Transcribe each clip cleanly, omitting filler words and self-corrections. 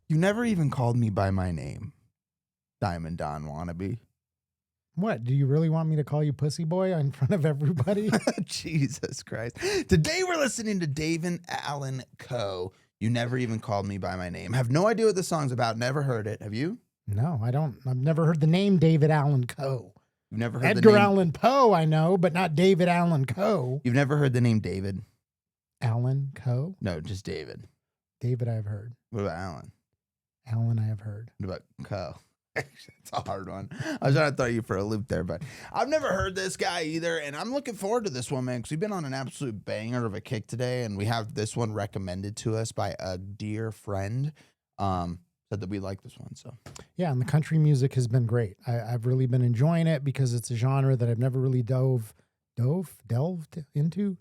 You never even called me by my name, Diamond Don wannabe. What? Do you really want me to call you Pussy Boy in front of everybody? Jesus Christ. Today we're listening to Allan Coe. You never even called me by my name. Have no idea what the song's about. Never heard it. Have you? No, I don't. I've never heard the name David Allan Coe. You've never heard Edgar the name Allan Poe, I know, but not David Allan Coe. You've never heard the name David? Allan Coe? No, just David. David, I have heard. What about Allan? Allan, I have heard. What about Coe? It's a hard one. I was trying to throw you for a loop there, but I've never heard this guy either, and I'm looking forward to this one, man, because we've been on an absolute banger of a kick today, and we have this one recommended to us by a dear friend. Said that we like this one, so yeah, and the country music has been great. I've really been enjoying it because it's a genre that I've never really delved into,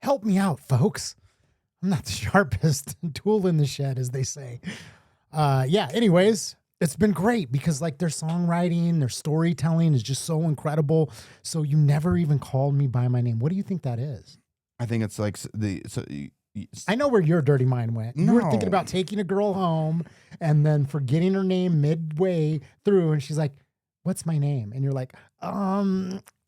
Help me out, folks. I'm not the sharpest tool in the shed, as they say. Anyways, it's been great because like their songwriting, their storytelling is just so incredible. So you never even called me by my name. What do you think that is? I think it's like I know where your dirty mind went. You were thinking about taking a girl home and then forgetting her name midway through. And she's like, what's my name? And you're like,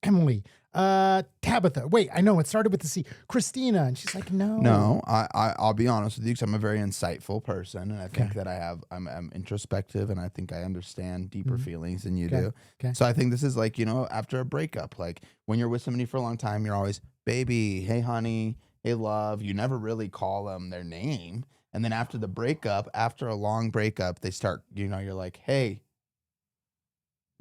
Emily. Tabitha. Wait, I know it started with the C. Christina, and she's like, no. No, I'll be honest with you because I'm a very insightful person, and I think that I'm introspective, and I think I understand deeper feelings than you do. Okay. So I think this is like, after a breakup, like when you're with somebody for a long time, you're always baby, hey honey, hey love. You never really call them their name, and then after the breakup, after a long breakup, they start. You're like, hey,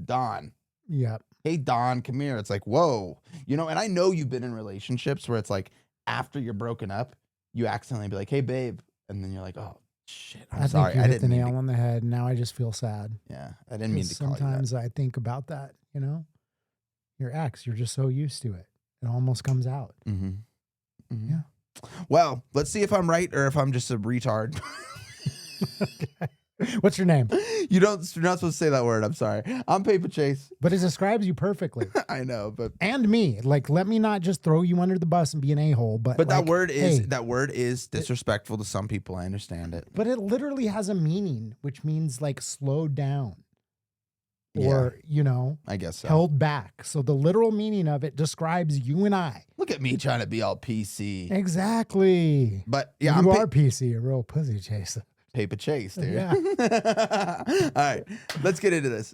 Don. Yeah. Hey, Don, come here. It's like, whoa. And I know you've been in relationships where it's like after you're broken up, you accidentally be like, hey, babe. And then you're like, oh, shit. I'm sorry. I hit the nail on the head. Now I just feel sad. Yeah. I didn't mean to call you that. Sometimes I think about that, your ex, you're just so used to it. It almost comes out. Mm-hmm. Mm-hmm. Yeah. Well, let's see if I'm right or if I'm just a retard. Okay. What's your name? You're not supposed to say that word. I'm sorry. I'm Paper Chase. But it describes you perfectly. I know, but and me. Like, let me not just throw you under the bus and be an a-hole. But that word is disrespectful to some people. I understand it. But it literally has a meaning, which means like slowed down. Or, I guess so. Held back. So the literal meaning of it describes you and I. Look at me trying to be all PC. Exactly. But yeah, you are PC, a real pussy chaser. Paper Chase, dude. Yeah. All right, let's get into this.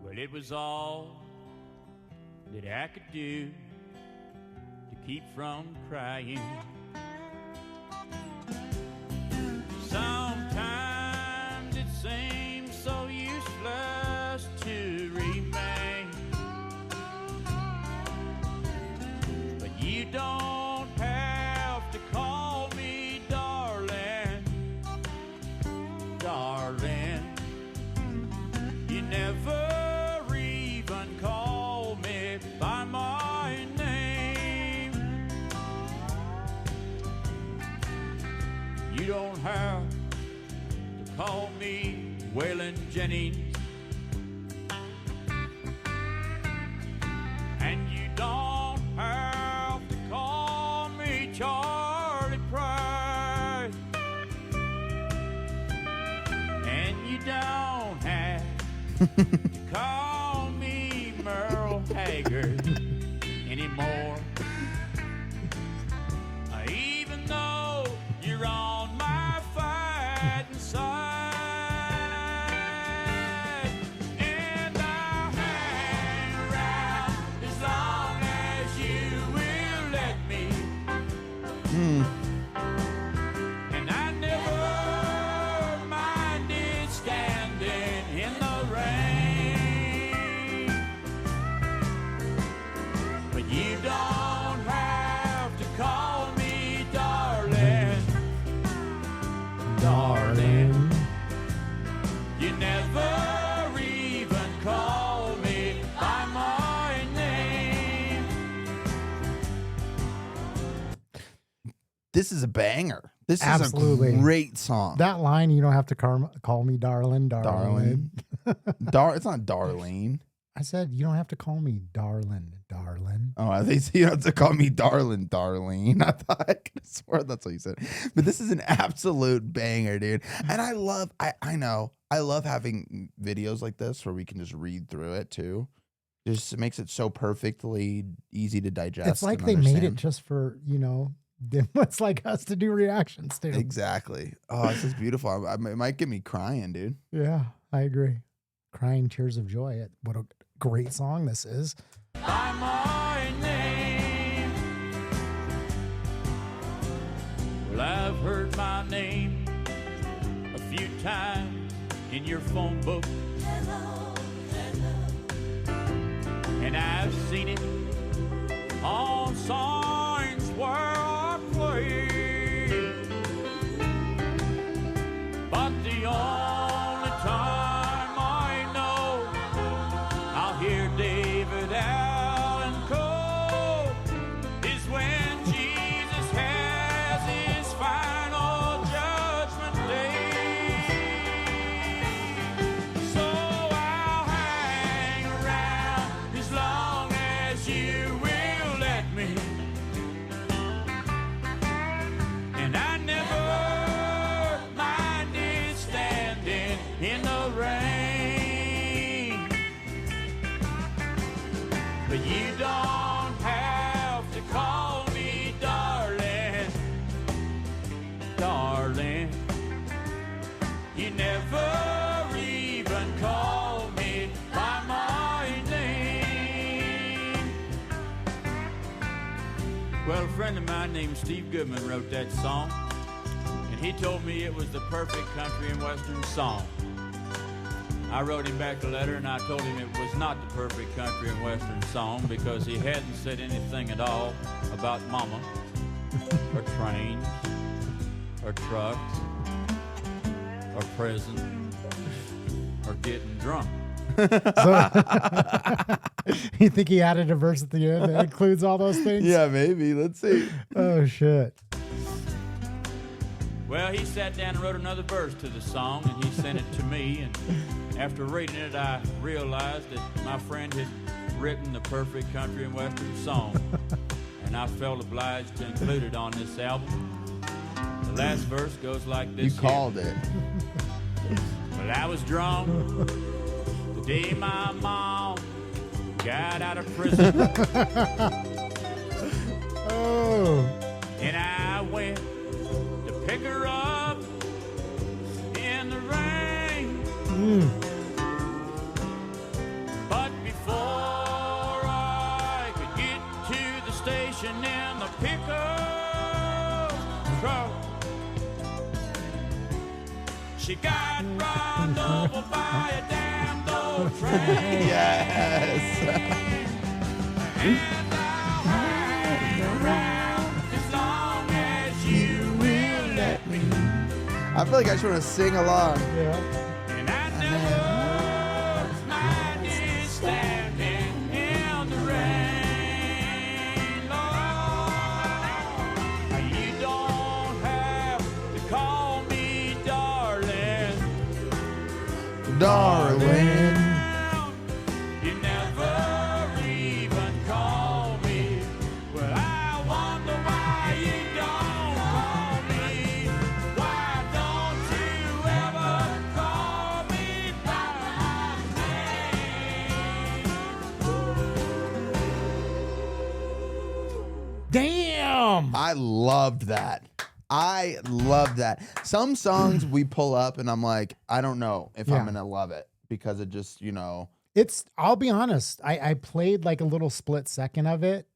Well, it was all that I could do to keep from crying. Sometimes it seems so useless to remain. But you don't have to call me darling, darling. You never even call me by my name. You don't have to call me Waylon Jennings. And you don't have to call me Charlie Price. And you don't have to call me Merle Haggard anymore. Even though you're on my fighting side. And I'll hang around as long as you will let me. And I never minded standing in the rain. But you don't have to call me darling, darling. You never even call me by my name. This is a banger. This Absolutely. is a great song. That line, you don't have to call me darling, darling. It's not Darlene. I said, you don't have to call me darling, darling. Oh, I think you have to call me darling, Darlene. I thought I could have sworn that's what you said. But this is an absolute banger, dude. And I love having videos like this where we can just read through it too. It makes it so perfectly easy to digest. It's like they made it just for, it's like us to do reactions to. Exactly. Oh, this is beautiful. It might get me crying, dude. Yeah, I agree. Crying tears of joy. What a great song this is. By my name. Well, I've heard my name a few times in your phone book. Hello, hello. And I've seen it on signs where I play. But the only time I know I'll hear David Allan Coe is when Jesus has his final judgment day. So I'll hang around as long as you will let me. And I never minded standing in the rain. But you don't have to call me darling, darling. You never even call me by my name. Well, a friend of mine named Steve Goodman wrote that song, and he told me it was the perfect country and western song. I wrote him back a letter and I told him it was not the perfect country and western song because he hadn't said anything at all about mama or trains or trucks or prison or getting drunk. So, you think he added a verse at the end that includes all those things? Yeah, maybe. Let's see. Oh, shit. Well, he sat down and wrote another verse to the song, and he sent it to me. And after reading it, I realized that my friend had written the perfect country and western song, and I felt obliged to include it on this album. The last verse goes like this. You called it. Well, I was drunk the day my mom got out of prison, Oh. and I went to pick her up in the rain. But before I could get to the station in the pickup truck, she got run over by a damned old train. Yes. And I'll hang around as long as you will let me. I feel like I just want to sing along. Yeah. And I never minded standing in the rain, Lord. You don't have to call me darling, Darling. You never even call me. Well, I wonder why you don't call me. Why don't you ever call me by my name? Damn. I loved that. I love that. Some songs we pull up and I'm like, I don't know if I'm Yeah. going to love it because it just, I'll be honest. I played like a little split second of it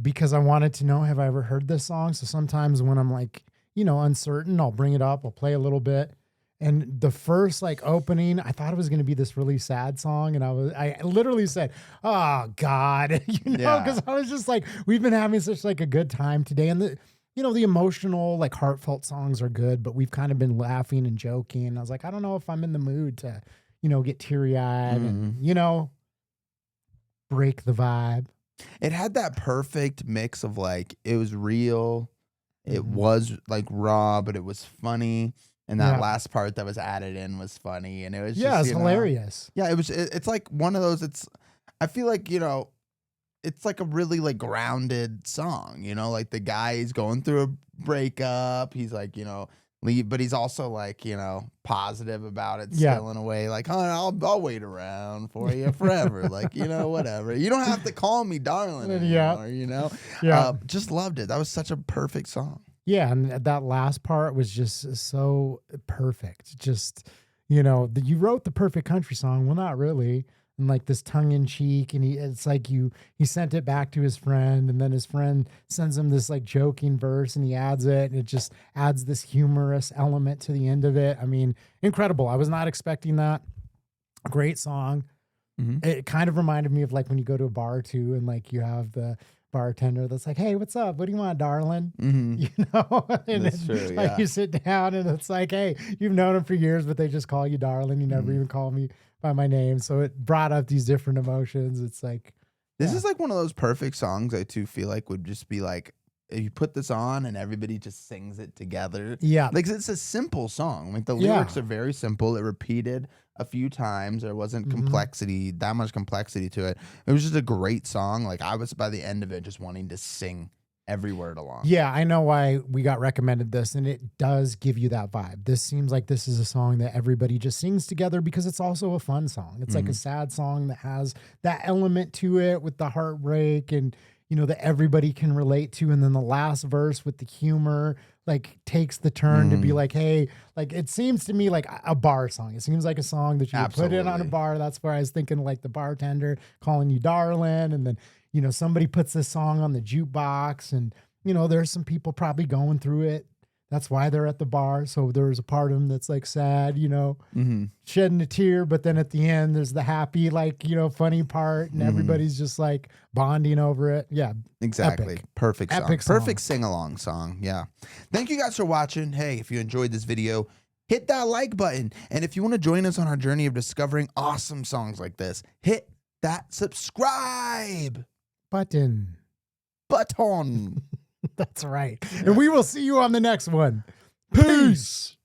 because I wanted to know, have I ever heard this song? So sometimes when I'm like, uncertain, I'll bring it up. I'll play a little bit. And the first opening, I thought it was going to be this really sad song. And I literally said, oh God, Yeah. because I was just like, we've been having such a good time today. And the emotional, heartfelt songs are good, but we've kind of been laughing and joking. And I was like, I don't know if I'm in the mood to, get teary eyed and, break the vibe. it had that perfect mix of it was real It Mhm. was like raw, but it was funny. And that Yeah. last part that was added in was funny. And it was Yeah, just, it's you know, hilarious. yeah, it's like one of those, I feel like, you know, it's like a really like grounded song, you know, like the guy is going through a breakup. He's like, you know, leave, but he's also like, you know, positive about it Yeah. still in a way, like, oh, I'll wait around for you forever. Like, you know, whatever. You don't have to call me darling Yeah. anymore, you know? Yeah. Just loved it. That was such a perfect song. Yeah, and that last part was just so perfect. Just, you know, you wrote the perfect country song. Well, not really. And like this tongue in cheek, and it's like he sent it back to his friend, and then his friend sends him this like joking verse, and he adds it, and it just adds this humorous element to the end of it. I mean, incredible. I was not expecting that. Great song. Mhm. It kind of reminded me of like when you go to a bar too, and like you have the bartender that's like, "Hey, what's up? What do you want, darling?" Mhm. You know, and That's then, true, like yeah. you sit down and it's like, "Hey, you've known him for years, but they just call you darling. You never Mhm. even call me by my name." So it brought up these different emotions. It's like, This yeah. is like one of those perfect songs I too feel like would just be like, if you put this on and everybody just sings it together. Yeah. Like it's a simple song. Like the Yeah. lyrics are very simple. It repeated a few times. There wasn't that much complexity to it. It was just a great song. Like I was by the end of it just wanting to sing every word along. Yeah, I know why we got recommended this, and it does give you that vibe. This seems like this is a song that everybody just sings together because it's also a fun song. It's like a sad song that has that element to it with the heartbreak and, you know, that everybody can relate to. And then the last verse with the humor, like takes the turn to be like, hey, like it seems to me like a bar song. It seems like a song that you would put in on a Absolutely. bar. That's where I was thinking like the bartender calling you darling. And then, you know, somebody puts this song on the jukebox and, you know, there's some people probably going through it. That's why they're at the bar. So there's a part of them that's like sad, you know, shedding a tear. But then at the end, there's the happy, like, you know, funny part. And everybody's just like bonding over it. Yeah. Exactly. Epic. Perfect song. Epic song. Perfect sing-along song. Yeah. Thank you guys for watching. Hey, if you enjoyed this video, hit that like button. And if you want to join us on our journey of discovering awesome songs like this, hit that subscribe Button. button. That's right. And we will see you on the next one. Peace.